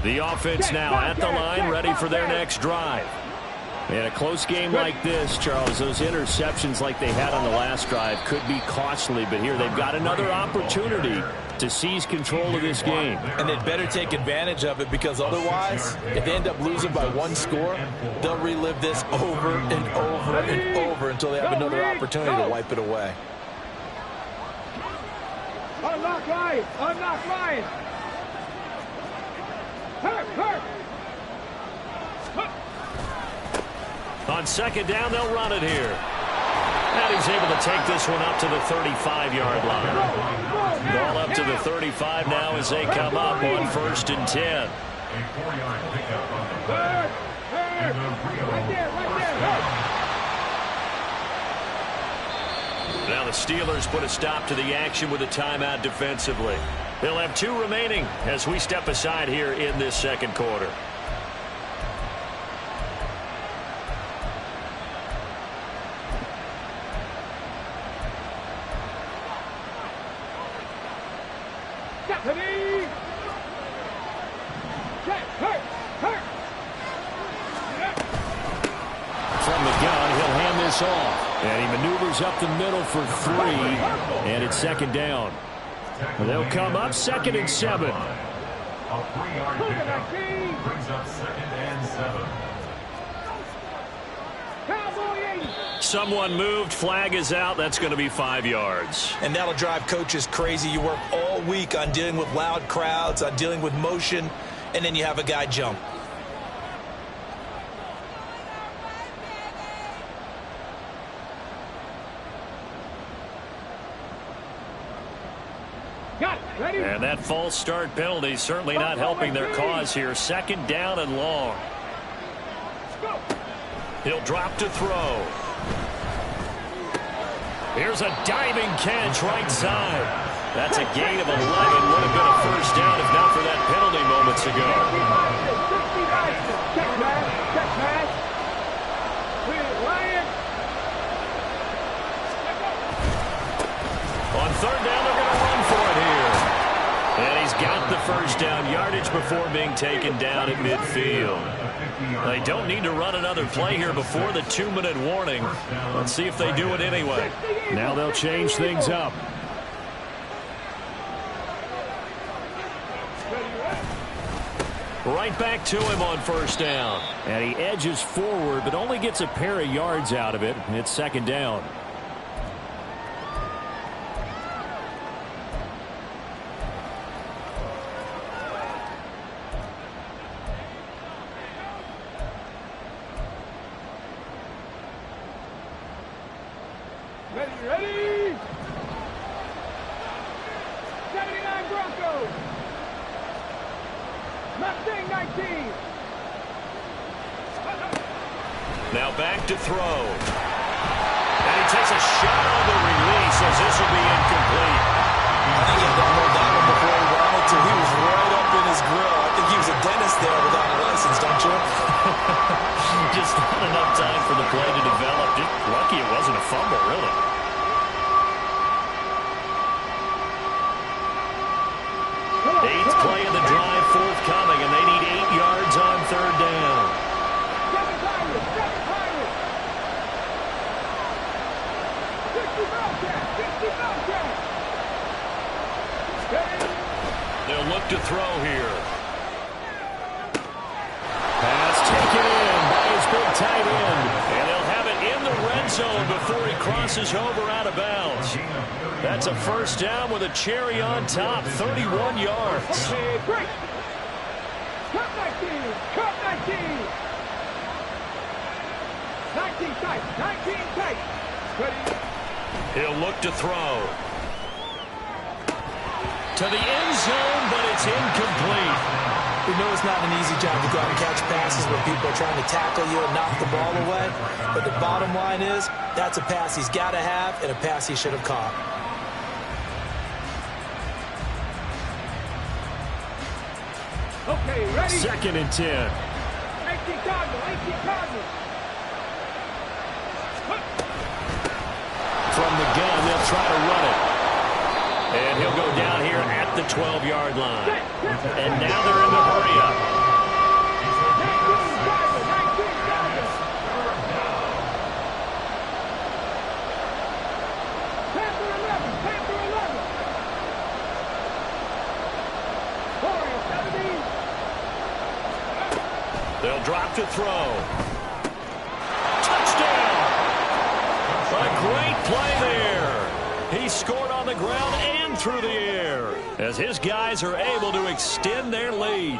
The offense now at the line, ready for their next drive. In a close game like this, Charles, those interceptions like they had on the last drive could be costly, but here they've got another opportunity to seize control of this game. And they'd better take advantage of it, because otherwise, if they end up losing by one score, they'll relive this over and over and over until they have another opportunity to wipe it away. Unlock line! Unlock line! Hurt! On second down, they'll run it here. And he's able to take this one up to the 35-yard line. Ball up to the 35 now as they come up on 1st and 10. Now the Steelers put a stop to the action with a timeout defensively. They'll have 2 remaining as we step aside here in this second quarter. From the gun, he'll hand this off. And he maneuvers up the middle for 3. And it's second down. They'll come up 2nd and 7. A 3-yard pickup brings up 2nd and 7. Someone moved. Flag is out. That's going to be 5 yards. And that'll drive coaches crazy. You work all week on dealing with loud crowds, on dealing with motion, and then you have a guy jump. And that false start penalty certainly not helping their cause here. 2nd down and long. He'll drop to throw. Here's a diving catch right side. That's a gain of 11. Would have been a 1st down if not for that penalty moments ago. On 3rd down, they're going to run for it here. And he's got the 1st down yardage before being taken down at midfield. They don't need to run another play here before the 2-minute warning. Let's see if they do it anyway. Now they'll change things up. Right back to him on 1st down. And he edges forward, but only gets a pair of yards out of it. And it's 2nd down. Ready! 79 Broncos! Mustang 19! Now back to throw. And he takes a shot on the release as this will be incomplete. I think he had to hold that one before he wanted to. He was right up in his grill. I think he was a dentist there without a license, don't you? Just not enough time for the play to develop. Just lucky it wasn't a fumble, really. Eighth play of the drive forthcoming, and they need 8 yards on 3rd down. They'll look to throw here. Pass taken in by his big tight end. And they'll have it in the red zone before he crosses over out of bounds. That's a 1st down with a cherry on top, 31 yards. Okay, break. Cut 19. Cut 19. 19 tight. 19 tight. Ready. He'll look to throw. To the end zone, but it's incomplete. We know it's not an easy job to go out and catch passes where people are trying to tackle you and knock the ball away. But the bottom line is, that's a pass he's got to have and a pass he should have caught. Okay, ready. 2nd and 10. 18 Cardinals. From the gun, they'll try to run it. And he'll go down here at the 12-yard line. And now they're in the hurry-up. They'll drop to throw. Touchdown! A great play there. He scored on the ground and through the air as his guys are able to extend their lead.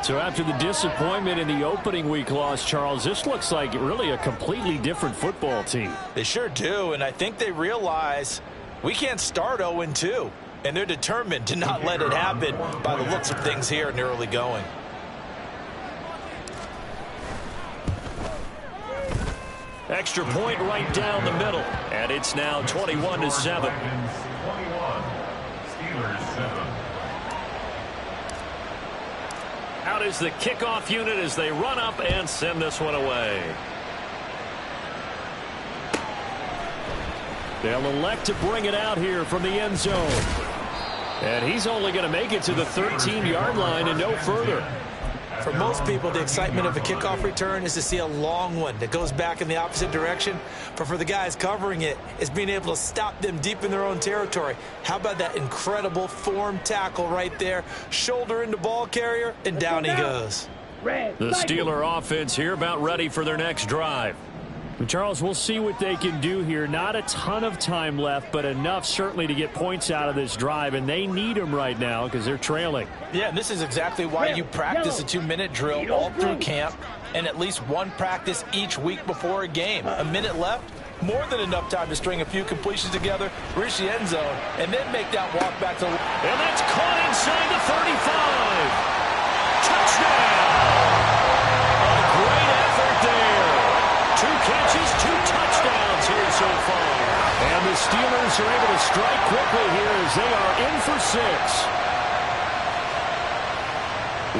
So after the disappointment in the opening week loss, Charles, this looks like really a completely different football team. They sure do, and I think they realize we can't start 0-2, and they're determined to not let it happen by the looks of things here in the early going. Extra point right down the middle, and it's now 21-7. 21, Steelers 7. Out is the kickoff unit as they run up and send this one away. They'll elect to bring it out here from the end zone. And he's only going to make it to the 13-yard line and no further. For most people, the excitement of a kickoff return is to see a long one that goes back in the opposite direction. But for the guys covering it, it's being able to stop them deep in their own territory. How about that incredible form tackle right there? Shoulder into ball carrier, and down he goes. The Steeler offense here about ready for their next drive. Charles, we'll see what they can do here. Not a ton of time left, but enough certainly to get points out of this drive, and they need them right now because they're trailing. Yeah, and this is exactly why you practice a 2-minute drill all through camp and at least one practice each week before a game. A minute left, more than enough time to string a few completions together, reach the end zone, and then make that walk back to... And that's caught inside the 35. Touchdown! A great effort there. 2 catches, 2 touchdowns here so far. And the Steelers are able to strike quickly here as they are in for 6.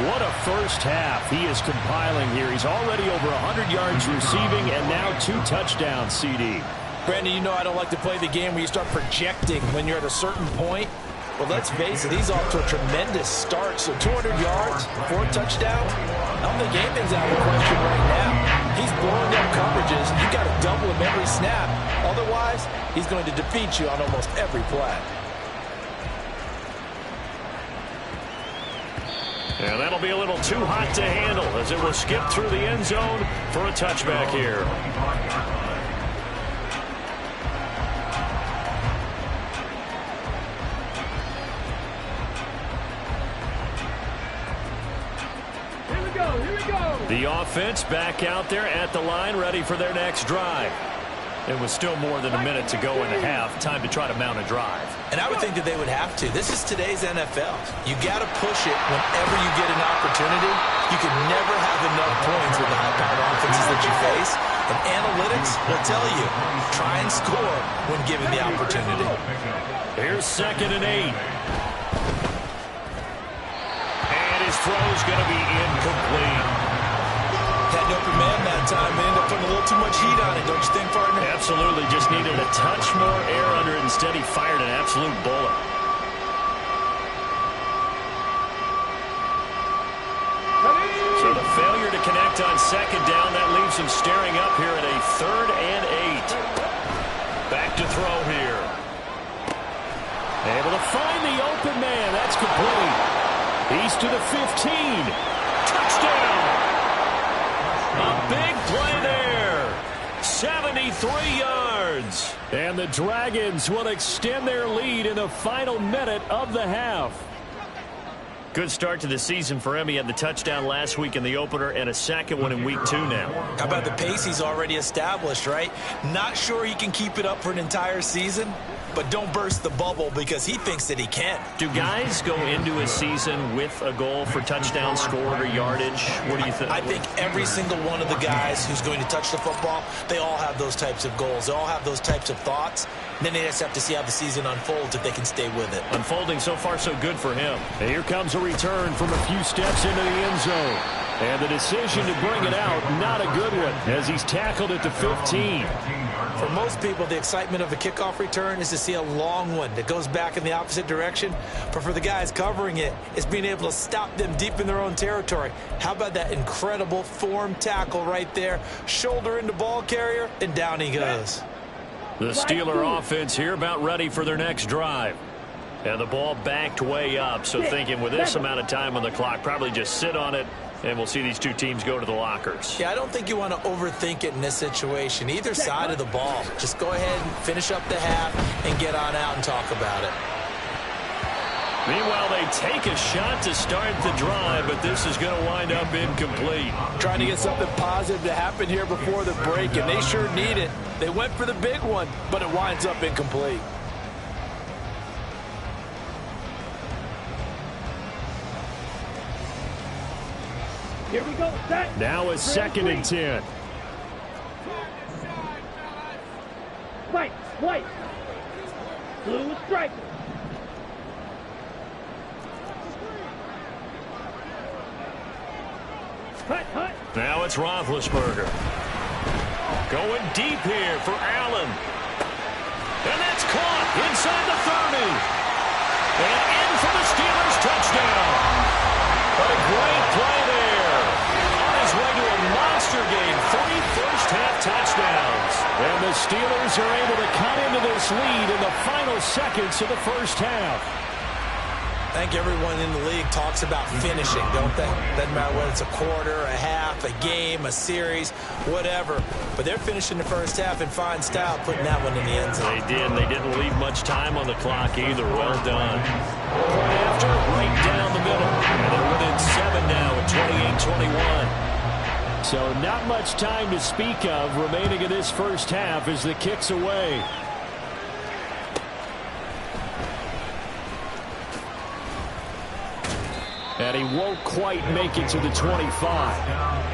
What a first half he is compiling here. He's already over 100 yards receiving and now 2 touchdowns, CD. Brandon, you know I don't like to play the game where you start projecting when you're at a certain point. Well, let's face it, he's off to a tremendous start. So 200 yards, 4 touchdowns. I don't think anything's out of the question right now. He's blowing up coverages. You got to double him every snap. Otherwise, he's going to defeat you on almost every play. And that'll be a little too hot to handle as it will skip through the end zone for a touchback here. The offense back out there at the line, ready for their next drive. It was still more than a minute to go in the half. Time to try to mount a drive. And I would think that they would have to. This is today's NFL. You got to push it whenever you get an opportunity. You can never have enough points with the high-powered offenses that you face. And analytics will tell you, try and score when given the opportunity. Here's 2nd and 8. And his throw's going to be incomplete. Had an open man that time and ended up putting a little too much heat on it, don't you think, partner? Absolutely. Just needed a touch more air under it. Instead, he fired an absolute bullet. So the failure to connect on 2nd down, that leaves him staring up here at a 3rd and 8. Back to throw here. Able to find the open man. That's complete. He's to the 15. Touchdown! A big play there. 73 yards. And the Dragons will extend their lead in the final minute of the half. Good start to the season for him. He had the touchdown last week in the opener and a second one in week 2 now. How about the pace he's already established, right? Not sure he can keep it up for an entire season, but don't burst the bubble because he thinks that he can. Do guys go into a season with a goal for touchdown scored or yardage? What do you think? I think every single one of the guys who's going to touch the football, they all have those types of goals. They all have those types of thoughts. Then they just have to see how the season unfolds if they can stay with it. Unfolding so far so good for him. And here comes a return from a few steps into the end zone. And the decision to bring it out, not a good one, as he's tackled at the 15. For most people, the excitement of a kickoff return is to see a long one that goes back in the opposite direction. But for the guys covering it, it's being able to stop them deep in their own territory. How about that incredible form tackle right there? Shoulder into ball carrier, and down he goes. The Steeler offense here about ready for their next drive. And the ball backed way up, so thinking with this amount of time on the clock, probably just sit on it, and we'll see these two teams go to the lockers. Yeah, I don't think you want to overthink it in this situation. Either side of the ball. Just go ahead and finish up the half and get on out and talk about it. Meanwhile, they take a shot to start the drive, but this is going to wind up incomplete. Trying to get something positive to happen here before the break, and they sure need it. They went for the big one, but it winds up incomplete. Here we go. Set. Now it's 2nd and 10. White. Blue striker. Hut. Now it's Roethlisberger. Going deep here for Allen. And that's caught inside the 30. And in for the Steelers touchdown. What a great play there. On his way to a monster game. 3 first-half touchdowns. And the Steelers are able to cut into this lead in the final seconds of the first half. I think everyone in the league talks about finishing, don't they? Doesn't matter whether it's a quarter, a half, a game, a series, whatever. But they're finishing the first half in fine style, putting that one in the end zone. They did. They didn't leave much time on the clock either. Well done. Right after, right down the middle. And they're within 7 now at 28-21. So not much time to speak of remaining in this first half as the kick's away. And he won't quite make it to the 25.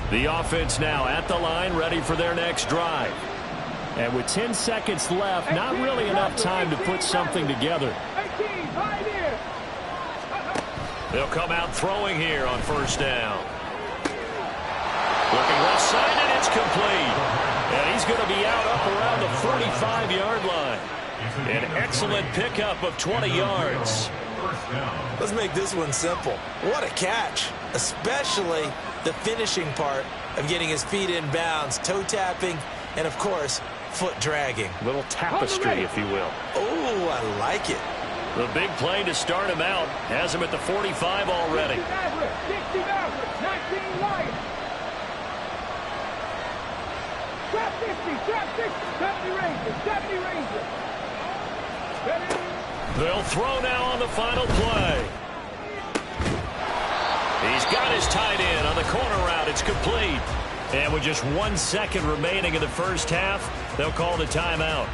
The offense now at the line, ready for their next drive. And with 10 seconds left, not really enough time to put something together. They'll come out throwing here on first down. Looking left side, and it's complete. And he's going to be out up around the 45-yard line. An excellent pickup of 20 yards. Let's make this one simple. What a catch, especially the finishing part of getting his feet in bounds, toe tapping, and of course, foot dragging. Little tapestry, if you will. Oh, I like it. The big play to start him out has him at the 45 already. 60 Maverick, 19 Lions. Trap 50, 70 Rangers. They'll throw now on the final play. He's got his tight end on the corner route. It's complete. And with just 1 second remaining in the first half, they'll call the timeout.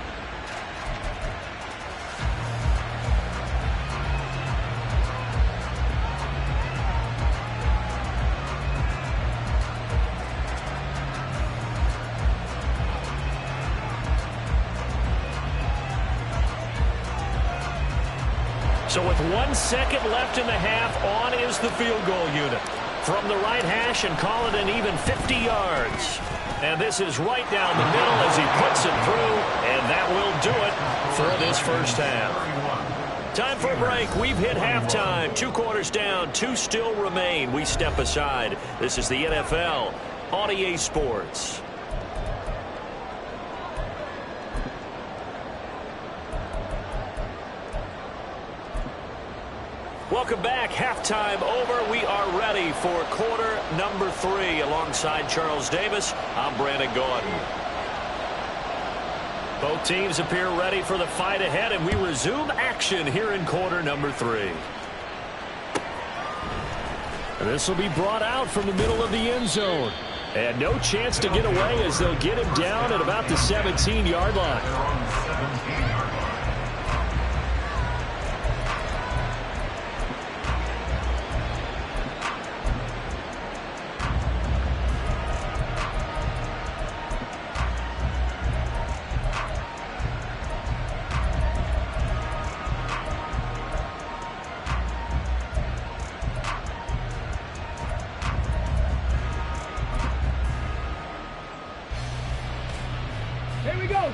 So with 1 second left in the half, on is the field goal unit. From the right hash and call it an even 50 yards. And this is right down the middle as he puts it through, and that will do it for this first half. Time for a break. We've hit halftime. 2 quarters down, 2 still remain. We step aside. This is the NFL on EA Sports. Welcome back. Halftime over. We are ready for quarter number 3. Alongside Charles Davis, I'm Brandon Gaudin. Both teams appear ready for the fight ahead, and we resume action here in quarter number 3. And this will be brought out from the middle of the end zone. And no chance to get away as they'll get him down at about the 17-yard line.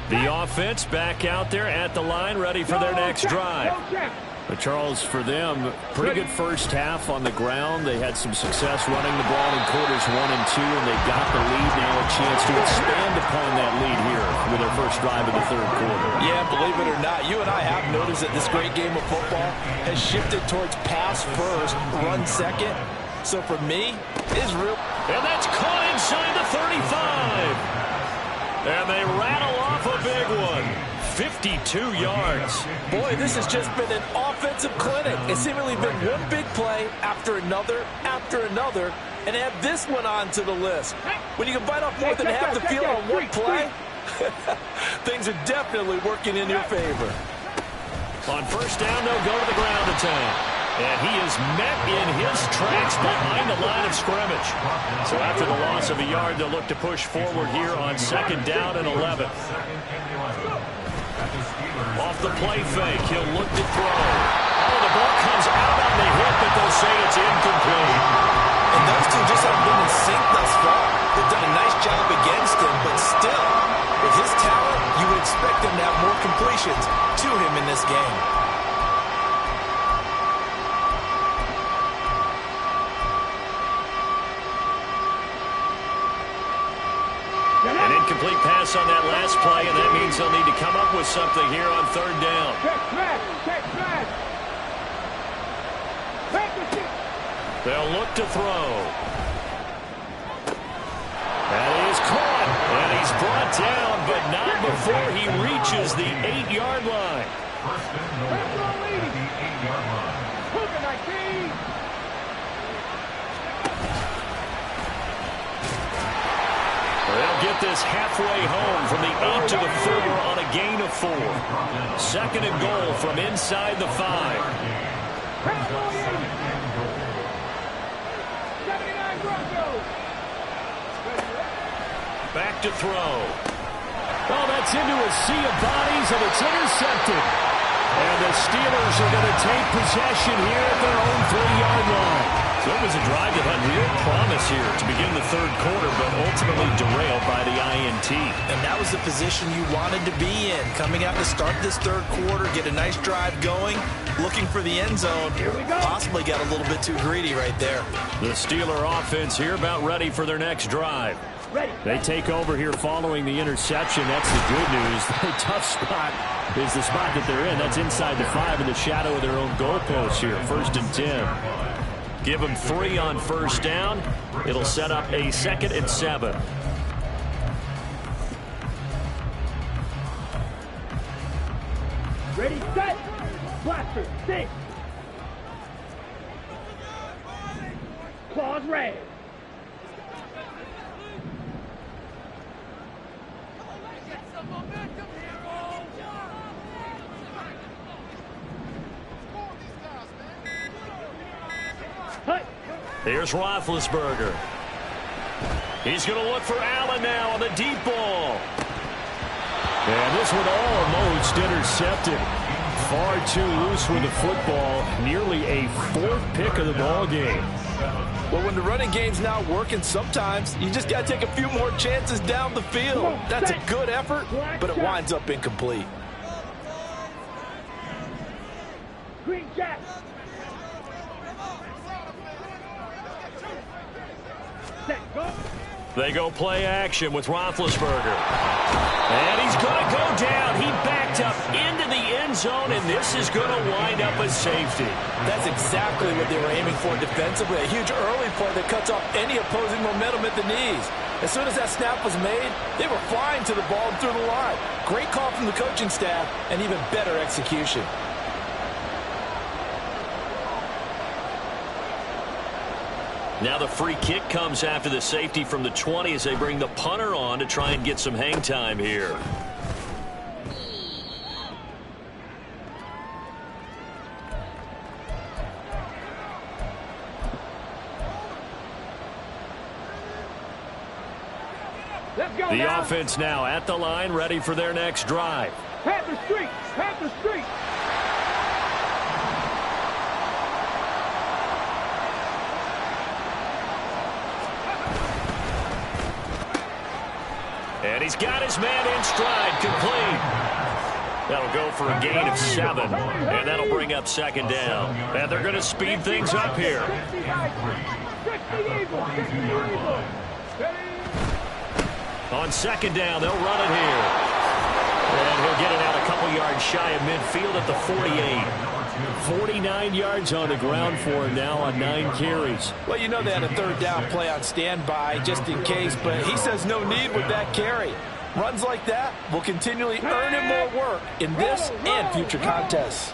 The offense back out there at the line, ready for their next drive. But Charles, for them, pretty good first half on the ground. They had some success running the ball in quarters 1 and 2, and they got the lead. Now a chance to expand upon that lead here with their first drive of the third quarter. Yeah, believe it or not, you and I have noticed that this great game of football has shifted towards pass first, run second. So for me, it's real. And that's caught inside the 35. And they rattle off a big one. 52 yards. Boy, this has just been an offensive clinic. It's seemingly been one big play after another, and add this one onto the list. When you can bite off more than half the field on one play, things are definitely working in your favor. On first down, they'll go to the ground attack. And he is met in his tracks behind the line of scrimmage. So after the loss of a yard, they'll look to push forward here on second down and 11. Off the play fake, he'll look to throw. Oh, the ball comes out on the hit, but they'll say it's incomplete. And those two just haven't been in sync thus far. They've done a nice job against him, but still, with his talent, you would expect him to have more completions to him in this game. An incomplete pass on that last play, and that means they'll need to come up with something here on third down. They'll look to throw. That is caught, and he's brought down, but not before he reaches the 8-yard line. First and goal at the 8-yard line. They'll get this halfway home from the 8 to the 4 on a gain of 4. Second and goal from inside the 5. Back to throw. Oh, that's into a sea of bodies, and it's intercepted. And the Steelers are going to take possession here at their own 3-yard line. So it was a drive that had real promise here to begin the third quarter, but ultimately derailed by the INT. And that was the position you wanted to be in. Coming out to start this third quarter, get a nice drive going, looking for the end zone. Here we go. Possibly got a little bit too greedy right there. The Steeler offense here about ready for their next drive. They take over here following the interception. That's the good news. The tough spot is the spot that they're in. That's inside the 5 in the shadow of their own goalpost here. First and 10. Give them 3 on first down. It'll set up a 2nd and 7. Ready, set, blaster, 6. Claws red. Here's Roethlisberger. He's going to look for Allen now on the deep ball. And this one almost intercepted. Far too loose with the football. Nearly a 4th pick of the ball game. Well, when the running game's not working, sometimes you just got to take a few more chances down the field. That's a good effort, but it winds up incomplete. Green jack. They go play action with Roethlisberger. And he's going to go down. He backed up into the end zone, and this is going to wind up a safety. That's exactly what they were aiming for defensively. A huge early play that cuts off any opposing momentum at the knees. As soon as that snap was made, they were flying to the ball and through the line. Great call from the coaching staff, and even better execution. Now the free kick comes after the safety from the 20 as they bring the punter on to try and get some hang time here. The offense now at the line, ready for their next drive. Panther Street! Panther Street! And he's got his man in stride, complete. That'll go for a gain of 7, and that'll bring up second down. And they're going to speed things up here. On second down, they'll run it here. And he'll get it out a couple yards shy of midfield at the 48. 49 yards on the ground for him now on 9 carries. Well, you know they had a third down play on standby just in case, but he says no need with that carry. Runs like that will continually earn him more work in this and future contests.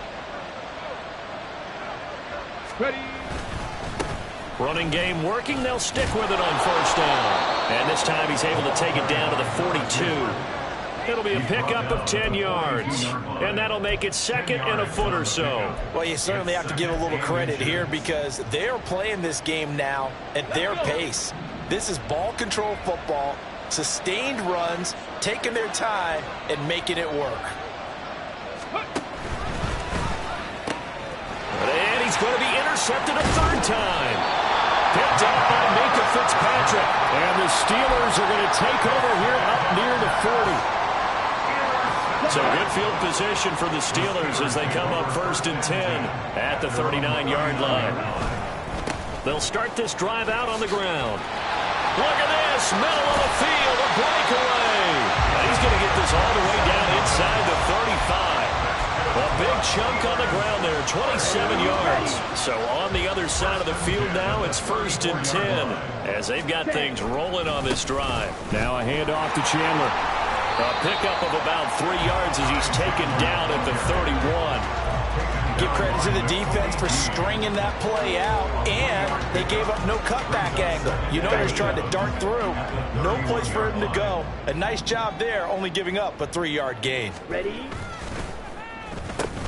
Running game working. They'll stick with it on first down. And this time he's able to take it down to the 42. It'll be a pickup of 10 yards. And that'll make it second and a foot or so. Well, you certainly have to give a little credit here because they're playing this game now at their pace. This is ball control football, sustained runs, taking their time, and making it work. And he's going to be intercepted a third time. Picked up by Minka Fitzpatrick. And the Steelers are going to take over here up near the 40. So good field position for the Steelers as they come up 1st and 10 at the 39-yard line. They'll start this drive out on the ground. Look at this, middle of the field, a breakaway. And he's going to get this all the way down inside the 35. A big chunk on the ground there, 27 yards. So on the other side of the field now, it's 1st and 10 as they've got things rolling on this drive. Now a handoff to Chandler. A pickup of about 3 yards as he's taken down at the 31. Give credit to the defense for stringing that play out, and they gave up no cutback angle. You know he was trying to dart through. No place for him to go. A nice job there, only giving up a 3-yard gain. Ready?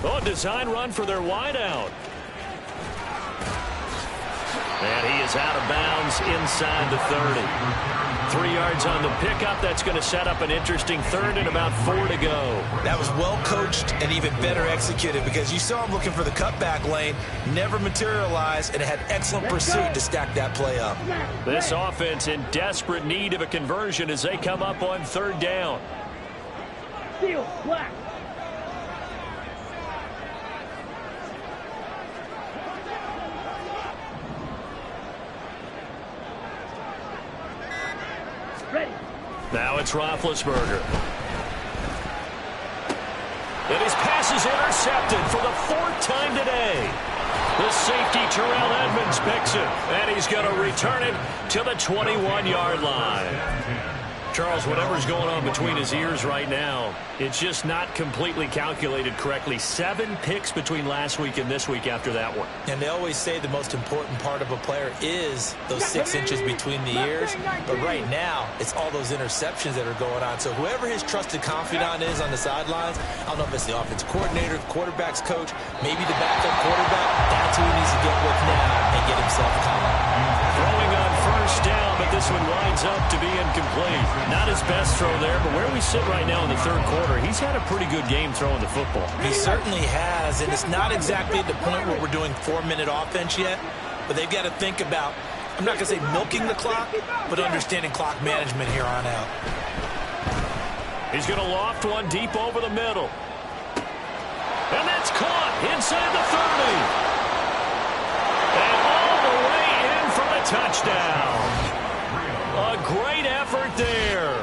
Oh, design run for their wideout. And he is out of bounds inside the 30. 3 yards on the pickup. That's going to set up an interesting third and about 4 to go. That was well coached and even better executed because you saw him looking for the cutback lane, never materialized, and had excellent pursuit to stack that play up. This offense in desperate need of a conversion as they come up on 3rd down. Steel, black. Ready. Now it's Roethlisberger. And his pass is intercepted for the 4th time today. The safety, Terrell Edmonds, picks it. And he's going to return it to the 21-yard line. Charles, whatever's going on between his ears right now, it's just not completely calculated correctly. 7 picks between last week and this week after that one. And they always say the most important part of a player is those 6 inches between the ears. But right now, it's all those interceptions that are going on. So whoever his trusted confidant is on the sidelines, I don't know if it's the offensive coordinator, the quarterback's coach, maybe the backup quarterback, that's who he needs to get with now and get himself calm. Throwing on 1st down, but this one winds up to be incomplete. Not his best throw there, but where we sit right now in the 3rd quarter, he's had a pretty good game throwing the football. He certainly has, and it's not exactly at the point where we're doing 4-minute offense yet, but they've got to think about, I'm not going to say milking the clock, but understanding clock management here on out. He's going to loft one deep over the middle. And that's caught inside the 30. And all the way in for the touchdown. A great effort there.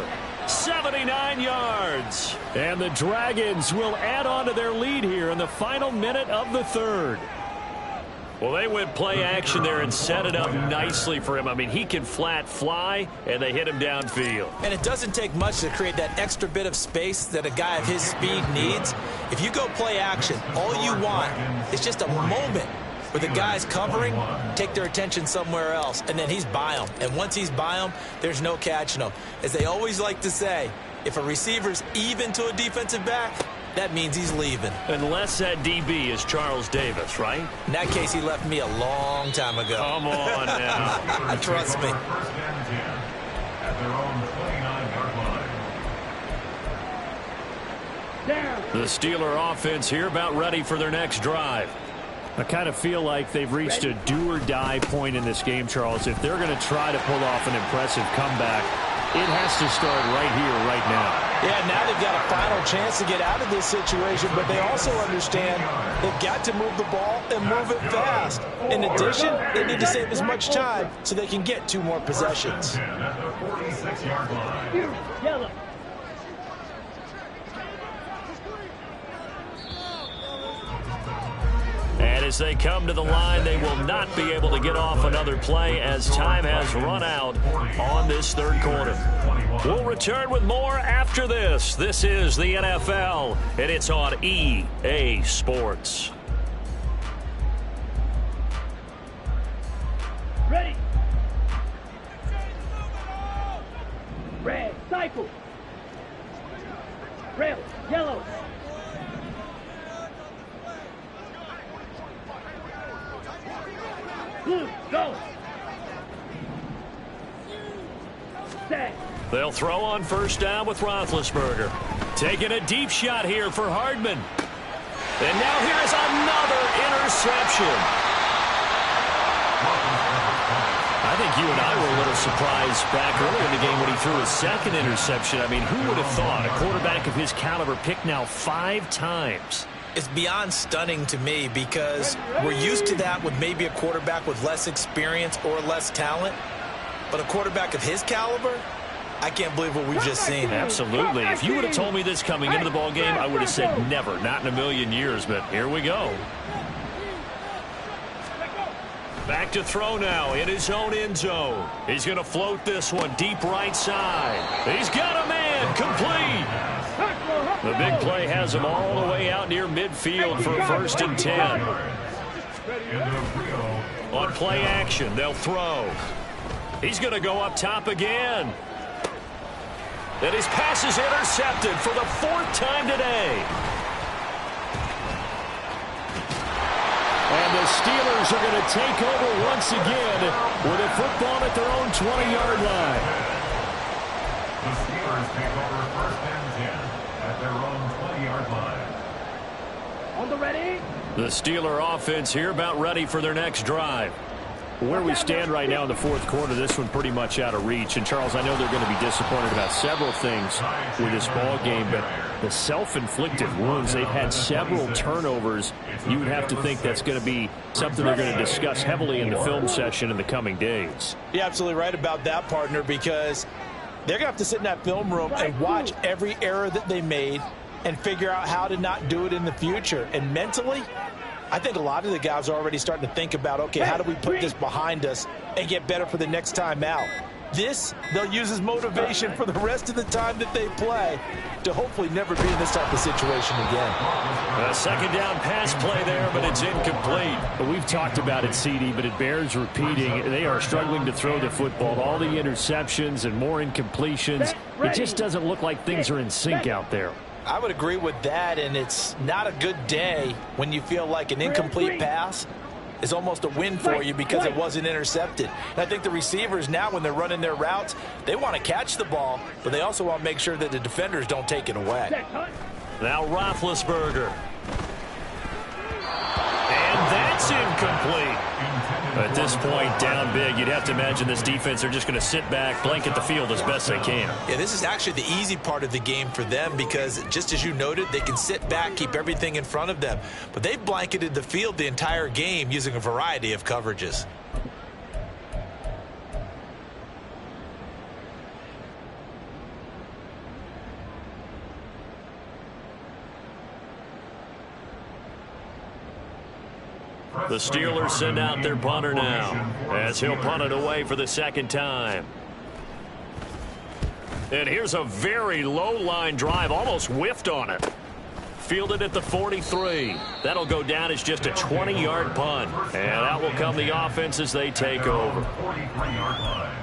79 yards. And the Dragons will add on to their lead here in the final minute of the 3rd. Well, they went play action there and set it up nicely for him. I mean, he can flat fly, and they hit him downfield. And it doesn't take much to create that extra bit of space that a guy of his speed needs. If you go play action, all you want is just a moment where the guy's covering, take their attention somewhere else, and then he's by him. And once he's by him, there's no catching him. As they always like to say, if a receiver's even to a defensive back, that means he's leaving. Unless that DB is Charles Davis, right? In that case, he left me a long time ago. Come on now. Trust me. At their own 29-yard line. The Steeler offense here about ready for their next drive. I kind of feel like they've reached a do-or-die point in this game, Charles. If they're going to try to pull off an impressive comeback, It has to start right here, right now. Yeah, now they've got a final chance to get out of this situation, but they also understand they've got to move the ball and move it fast. In addition, they need to save as much time so they can get 2 more possessions. Yellow. And as they come to the line, they will not be able to get off another play as time has run out on this third quarter. We'll return with more after this. This is the NFL, and it's on EA Sports. Ready. Red, cycle. Red, yellow. Blue, go. Set. They'll throw on first down with Roethlisberger. Taking a deep shot here for Hardman. And now here's another interception. I think you and I were a little surprised back earlier in the game when he threw his second interception. I mean, who would have thought a quarterback of his caliber picked now 5 times? It's beyond stunning to me because we're used to that with maybe a quarterback with less experience or less talent. But a quarterback of his caliber, I can't believe what we've just seen. Absolutely. If you would have told me this coming into the ball game, I would have said never, not in a million years. But here we go. Back to throw now in his own end zone. He's going to float this one deep right side. He's got a man complete. The big play has him all the way out near midfield for a 1st and 10. On play action, they'll throw. He's going to go up top again. And his pass is intercepted for the 4th time today. And the Steelers are going to take over once again with a football at their own 20-yard line. The Steelers take over 1st and 10 at their own 20-yard line. On the ready. The Steeler offense here about ready for their next drive. Where we stand right now in the 4th quarter, this one pretty much out of reach. And, Charles, I know they're going to be disappointed about several things with this ball game, but the self-inflicted wounds, they've had several turnovers. You would have to think that's going to be something they're going to discuss heavily in the film session in the coming days. You're absolutely right about that, partner, because they're going to have to sit in that film room and watch every error that they made and figure out how to not do it in the future. And mentally, I think a lot of the guys are already starting to think about, okay, how do we put this behind us and get better for the next time out? This, they'll use as motivation for the rest of the time that they play to hopefully never be in this type of situation again. A 2nd down pass play there, but it's incomplete. But we've talked about it, CD, but it bears repeating. They are struggling to throw the football. All the interceptions and more incompletions. It just doesn't look like things are in sync out there. I would agree with that, and it's not a good day when you feel like an incomplete pass is almost a win for you because it wasn't intercepted. And I think the receivers now, when they're running their routes, they want to catch the ball, but they also want to make sure that the defenders don't take it away. Now Roethlisberger. And that's incomplete. At this point, down big, you'd have to imagine this defense are just going to sit back, blanket the field as best they can. Yeah, this is actually the easy part of the game for them because, just as you noted, they can sit back, keep everything in front of them. But they've blanketed the field the entire game using a variety of coverages. The Steelers send out their punter now as he'll punt it away for the 2nd time. And here's a very low line drive, almost whiffed on it. Fielded at the 43. That'll go down as just a 20-yard punt. And out will come the offense as they take over. 43-yard line.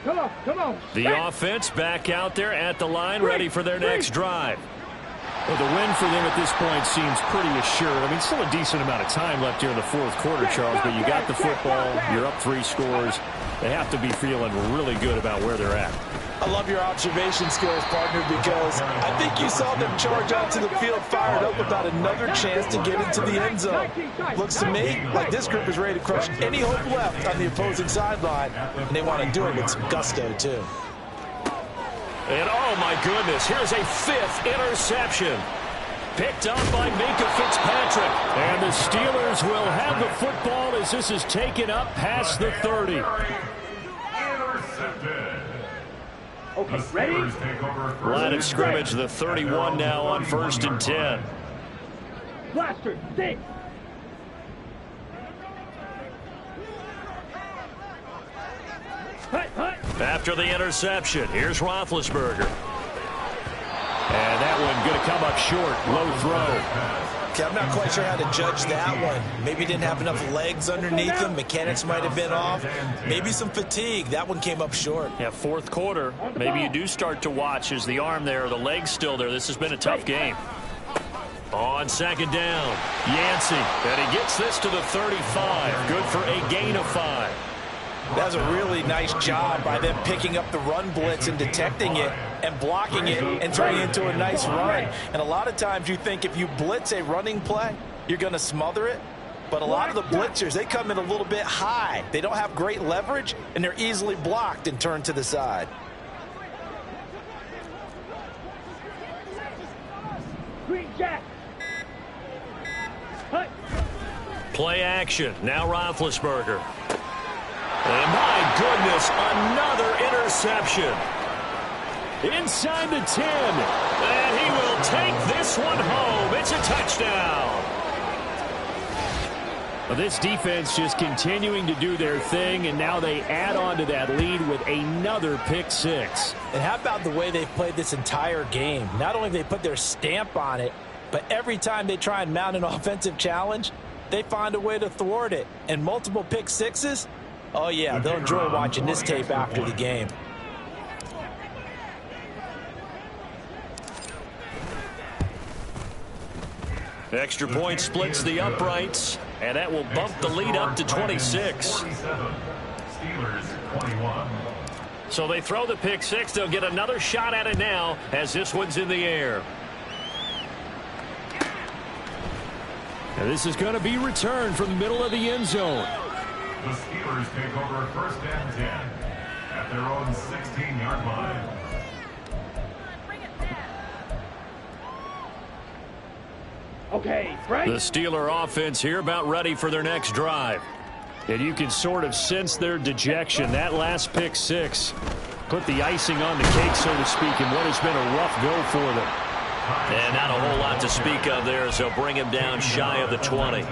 Come on. The offense back out there at the line, ready for their next drive. Well, the win for them at this point seems pretty assured. I mean, still a decent amount of time left here in the 4th quarter, Charles, but you got the football, you're up 3 scores. They have to be feeling really good about where they're at. I love your observation skills, partner, because I think you saw them charge onto the field fired up about another chance to get into the end zone. Looks to me like this group is ready to crush any hope left on the opposing sideline, and they want to do it with some gusto, too. And oh my goodness, here's a 5th interception. Picked up by Minka Fitzpatrick. And the Steelers will have the football as this is taken up past the 30. Okay, ready? Line of scrimmage, the 31 now on 1st and 10. Blaster, stay. After the interception, here's Roethlisberger. And that one going to come up short. Low throw. Okay, I'm not quite sure how to judge that one. Maybe he didn't have enough legs underneath him. Mechanics might have been off. Maybe some fatigue. That one came up short. Yeah, 4th quarter. Maybe you do start to watch as the arm there, the leg's still there. This has been a tough game. On 2nd down, Yancey. And he gets this to the 35. Good for a gain of 5. That was a really nice job by them picking up the run blitz and detecting it and blocking it and turning it into a nice run. And a lot of times you think if you blitz a running play, you're going to smother it. But a lot of the blitzers, they come in a little bit high. They don't have great leverage, and they're easily blocked and turned to the side. Green Jack. Play action. Now Roethlisberger. And my goodness, another interception. Inside the 10. And he will take this one home. It's a touchdown. Well, this defense just continuing to do their thing, and now they add on to that lead with another pick 6. And how about the way they've played this entire game? Not only have they put their stamp on it, but every time they try and mount an offensive challenge, they find a way to thwart it. And multiple pick 6s, oh yeah, they'll enjoy watching this tape after the game. Extra point splits the uprights, and that will bump the lead up to 26. Steelers 21. So they throw the pick 6. They'll get another shot at it now as this one's in the air. And this is going to be returned from the middle of the end zone. The Steelers take over 1st and 10 at their own 16-yard line. Okay, right? The Steeler offense here about ready for their next drive. And you can sort of sense their dejection. That last pick 6 put the icing on the cake, so to speak, in what has been a rough go for them. And not a whole lot to speak of there, so bring him down shy of the 20.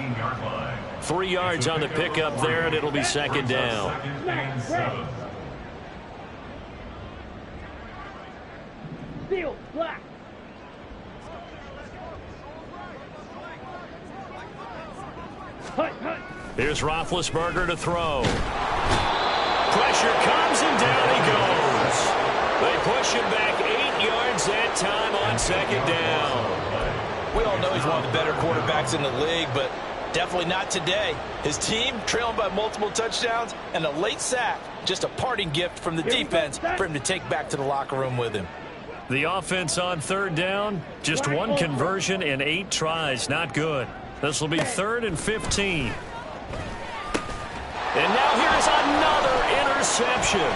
3 yards on the pickup there, and it'll be 2nd down. Steel, black. Here's Roethlisberger to throw. Pressure comes, and down he goes. They push him back 8 yards that time on 2nd down. We all know he's one of the better quarterbacks in the league, but definitely not today. His team trailing by multiple touchdowns and a late sack. Just a parting gift from the defense for him to take back to the locker room with him. The offense on 3rd down, just 1 conversion in 8 tries. Not good. This will be 3rd and 15. And now here's another interception.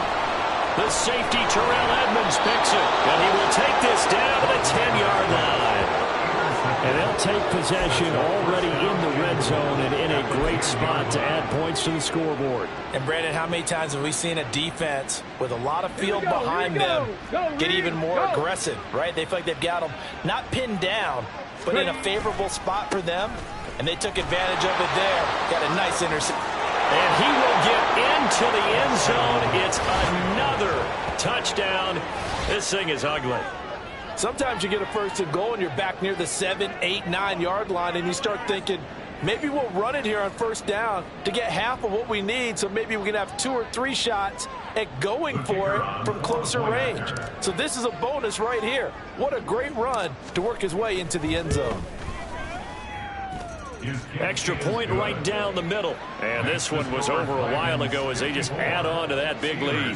The safety, Terrell Edmonds, picks it. And he will take this down to the 10-yard line. And they'll take possession already in the red zone and in a great spot to add points to the scoreboard. And, Brandon, how many times have we seen a defense with a lot of field behind them get even more aggressive, right? They feel like they've got them not pinned down, but in a favorable spot for them, and they took advantage of it there. Got a nice interception. And he will get into the end zone. It's another touchdown. This thing is ugly. Sometimes you get a 1st and goal and you're back near the 7, 8, 9-yard line, and you start thinking, maybe we'll run it here on 1st down to get half of what we need, so maybe we can have 2 or 3 shots at going for it from closer range. So this is a bonus right here. What a great run to work his way into the end zone. Extra point right down the middle. And this one was over a while ago as they just add on to that big lead.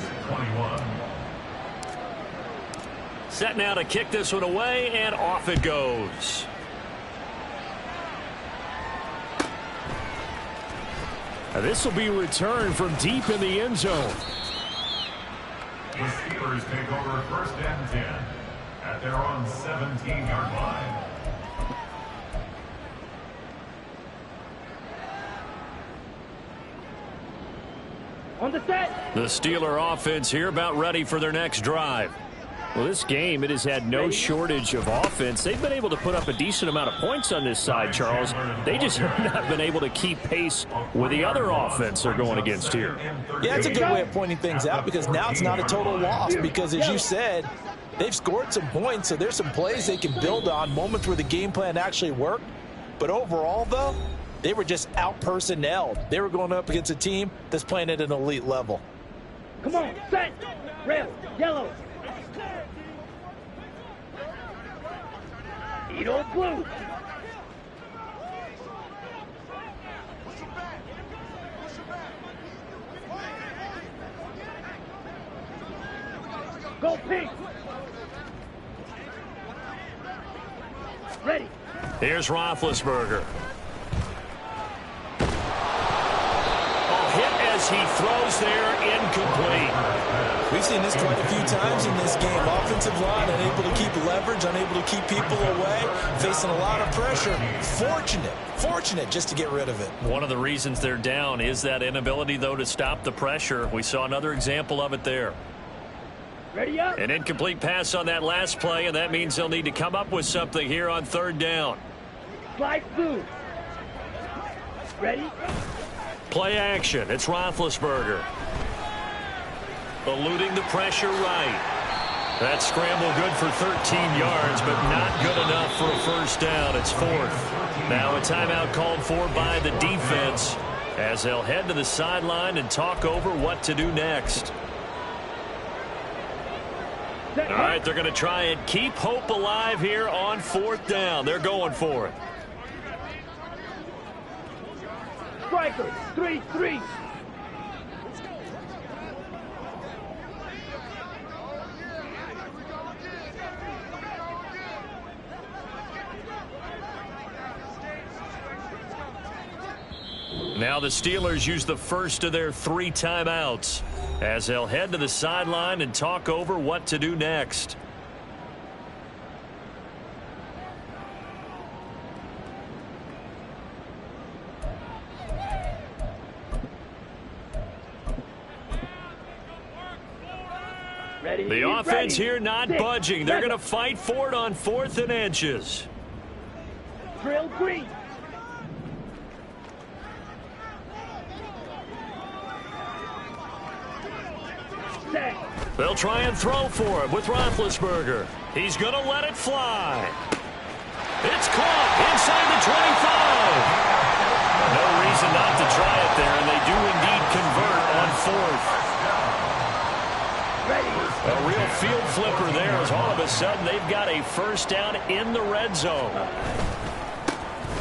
Set now to kick this one away, and off it goes. This will be returned from deep in the end zone. The Steelers take over 1st and 10 at their own 17-yard line. On the set. The Steeler offense here about ready for their next drive. Well, this game, it has had no shortage of offense. They've been able to put up a decent amount of points on this side, Charles. They just have not been able to keep pace with the other offense they're going against here. Yeah, it's a good way of pointing things out because now it's not a total loss because, as you said, they've scored some points, so there's some plays they can build on, moments where the game plan actually worked. But overall, though, they were just out-personnelled. They were going up against a team that's playing at an elite level. Come on, set. Red, yellow. Edo blue. Go pink. Ready. Here's Roethlisberger. Hit as he throws there, incomplete. We've seen this quite a few times in this game. Offensive line unable to keep leverage, unable to keep people away, facing a lot of pressure. Fortunate just to get rid of it. One of the reasons they're down is that inability, though, to stop the pressure. We saw another example of it there. Ready up. An incomplete pass on that last play, and that means they'll need to come up with something here on 3rd down. Slide blue. Ready. Play action. It's Roethlisberger. Eluding the pressure right. That scramble good for 13 yards, but not good enough for a 1st down. It's 4th. Now a timeout called for by the defense as they'll head to the sideline and talk over what to do next. All right, they're going to try and keep hope alive here on 4th down. They're going for it. Striker, 3-3. Now the Steelers use the first of their 3 timeouts as they'll head to the sideline and talk over what to do next. Ready, The offense ready. here not 6, budging. They're 7. going to fight for it on 4th and inches. Drill green. Set. They'll try and throw for it with Roethlisberger. He's going to let it fly. It's caught inside the 25. No reason not to try it there, and they do indeed convert on 4th. A real field flipper there as all of a sudden they've got a 1st down in the red zone.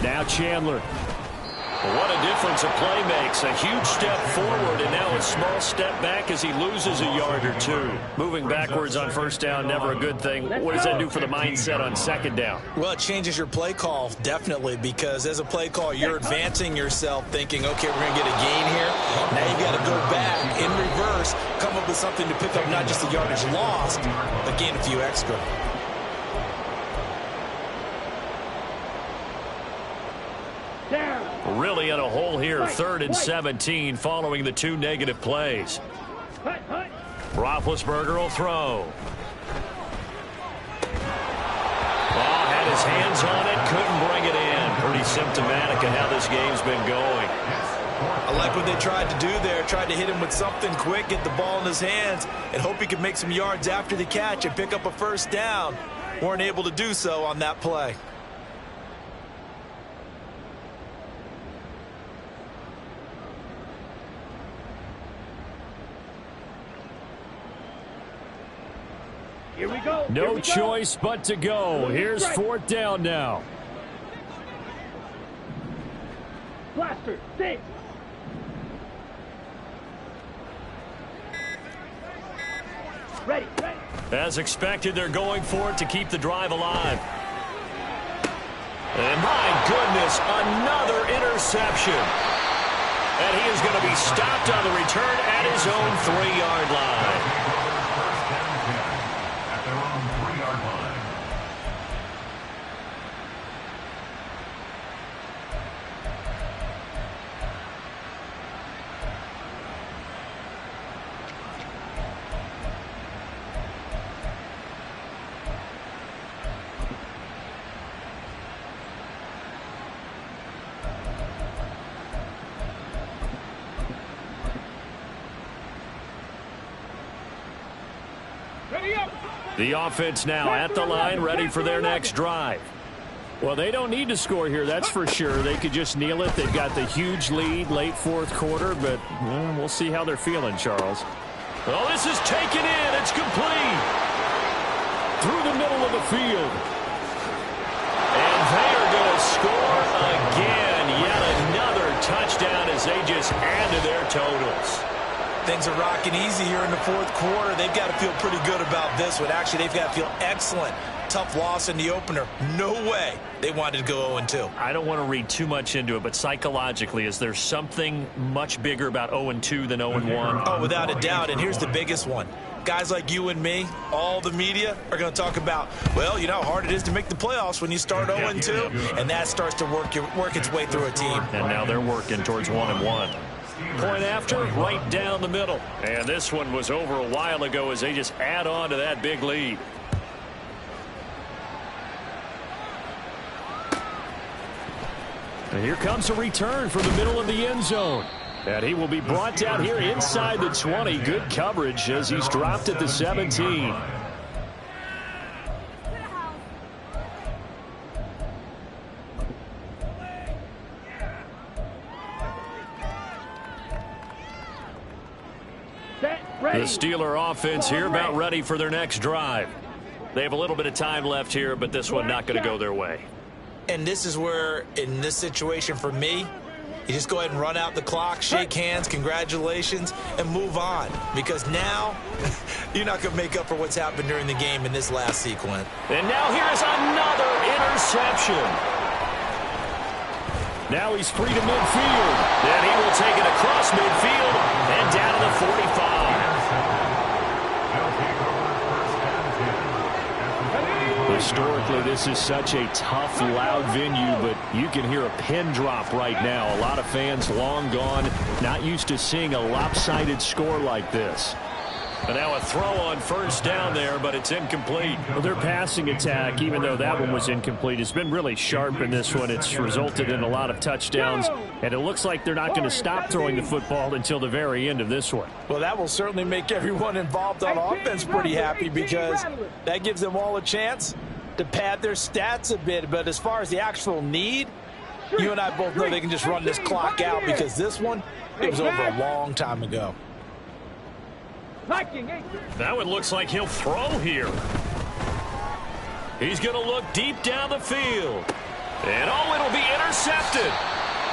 Now Chandler. What a difference a play makes. A huge step forward and now a small step back as he loses a yard or 2. Moving backwards on 1st down, never a good thing. What does that do for the mindset on 2nd down? Well, it changes your play call, definitely, because as a play call, you're advancing yourself thinking, okay, we're going to get a gain here. Now you've got to go back in reverse, come up with something to pick up not just the yardage lost, but gain a few extra. Really in a hole here, 3rd and 17 following the 2 negative plays. Roethlisberger will throw. Oh, had his hands on it, couldn't bring it in. Pretty symptomatic of how this game's been going. I like what they tried to do there, tried to hit him with something quick, get the ball in his hands, and hope he could make some yards after the catch and pick up a 1st down. Weren't able to do so on that play. Here we go. No choice but to go. Here's 4th down now. Blaster, 6. Ready. As expected, they're going for it to keep the drive alive. And my goodness, another interception. And he is going to be stopped on the return at his own 3-yard line. First down 10 at their own 3-yard line. The offense now at the line, ready for their next drive. Well, they don't need to score here, that's for sure. They could just kneel it. They've got the huge lead late fourth quarter, but we'll see how they're feeling, Charles. Oh, this is taken in. It's complete. Through the middle of the field. And they are going to score again. Yet another touchdown as they just add to their totals. Things are rocking easy here in the fourth quarter. They've got to feel pretty good about this one. Actually, they've got to feel excellent. Tough loss in the opener. No way they wanted to go 0-2. I don't want to read too much into it, but psychologically, is there something much bigger about 0-2 than 0-1? Oh, without a doubt, and here's the biggest one. Guys like you and me, all the media, are going to talk about, well, you know how hard it is to make the playoffs when you start 0-2, and that starts to work its way through a team. And now they're working towards 1-1. Point after, right down the middle. And this one was over a while ago as they just add on to that big lead. And here comes a return from the middle of the end zone. And he will be brought down here inside the 20. Good coverage as he's dropped at the 17. The Steeler offense here about ready for their next drive. They have a little bit of time left here, but this one not going to go their way. And this is where, in this situation for me, you just go ahead and run out the clock, shake hands, congratulations, and move on. Because now, you're not going to make up for what's happened during the game in this last sequence. And now here is another interception. Now he's free to midfield. And he will take it across midfield and down to the 45. Historically, this is such a tough, loud venue, but you can hear a pin drop right now. A lot of fans long gone, not used to seeing a lopsided score like this. And now a throw on first down there, but it's incomplete. Well, their passing attack, even though that one was incomplete, has been really sharp in this one. It's resulted in a lot of touchdowns, and it looks like they're not going to stop throwing the football until the very end of this one. Well, that will certainly make everyone involved on offense pretty happy because that gives them all a chance to pad their stats a bit. But as far as the actual need, you and I both know they can just run this clock out because this one, it was over a long time ago. That one looks like he'll throw here. He's going to look deep down the field. And oh, it'll be intercepted.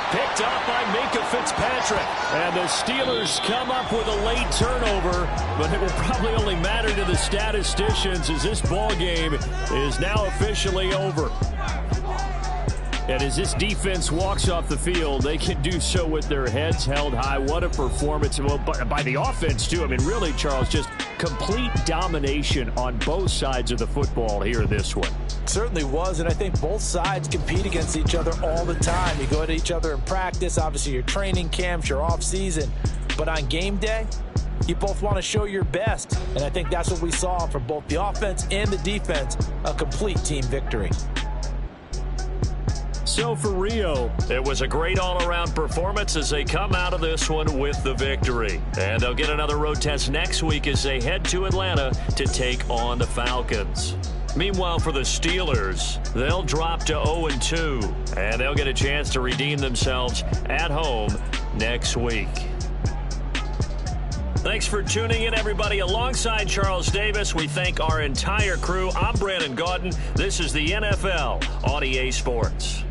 Picked up by Minkah Fitzpatrick. And the Steelers come up with a late turnover, but it will probably only matter to the statisticians as this ball game is now officially over. And as this defense walks off the field, they can do so with their heads held high. What a performance. Well, by the offense, too. I mean, really, Charles, just complete domination on both sides of the football here in this one. Certainly was, and I think both sides compete against each other all the time. You go at each other in practice, obviously your training camps, your off-season. But on game day, you both want to show your best. And I think that's what we saw from both the offense and the defense, a complete team victory. So for Rio, it was a great all-around performance as they come out of this one with the victory. And they'll get another road test next week as they head to Atlanta to take on the Falcons. Meanwhile, for the Steelers, they'll drop to 0-2, and they'll get a chance to redeem themselves at home next week. Thanks for tuning in, everybody. Alongside Charles Davis, we thank our entire crew. I'm Brandon Gaudin. This is the NFL on EA Sports.